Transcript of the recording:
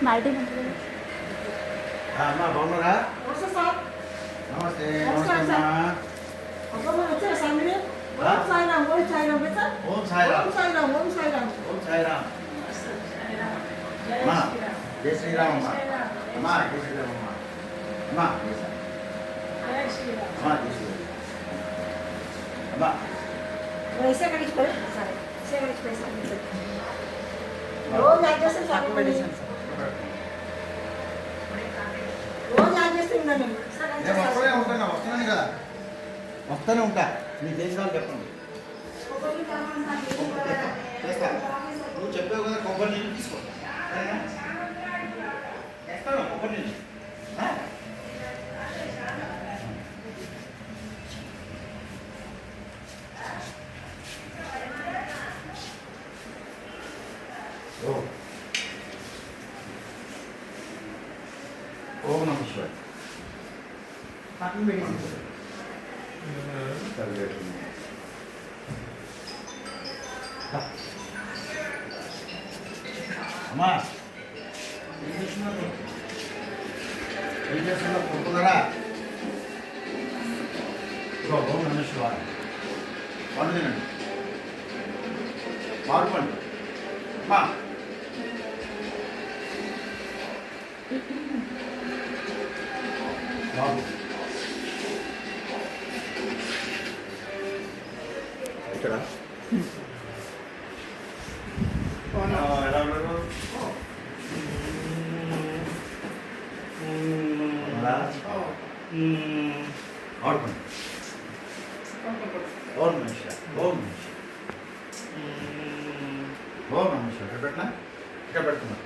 Smile అమ్మా బాగున్నారా? నమస్తే నమస్తే అమ్మా. ఓం సాయిరామ్ ఓం సాయిరామ్ అమ్మా. జై శ్రీరామ్ అమ్మా. అమ్మా జై శ్రీరామ్ అమ్మా. అమ్మా జై శ్రీరామ్. అమ్మా జై శ్రీరామ్ అమ్మా. రోజు అడ్జస్ట్ చేస్తున్నాను నేను ఒక్కడే ఉంటాను, వస్తున్నాను కదా, వస్తూనే ఉంటా. మీ దేశాలు చెప్పండి చేస్తా. నువ్వు చెప్పావు కదా కొబ్బరి నీళ్ళు తీసుకో. చేస్తాను కొబ్బరి నీళ్ళు. ఓం నమః శివాయ. అమ్మా ఏం చేస్తున్నారు? కొనుక్కున్నారా? ఓం నమః శివాయ. పండు తినండి, మారు పండు. అమ్మా బాబు ఇక్కడ ఎలా ఉన్నారు? ఆడుకోండి. ఓం నమః ఓం నమః ఓం నమః ఇక్కడ పెట్టినా ఇక్కడ పెడుతున్నా.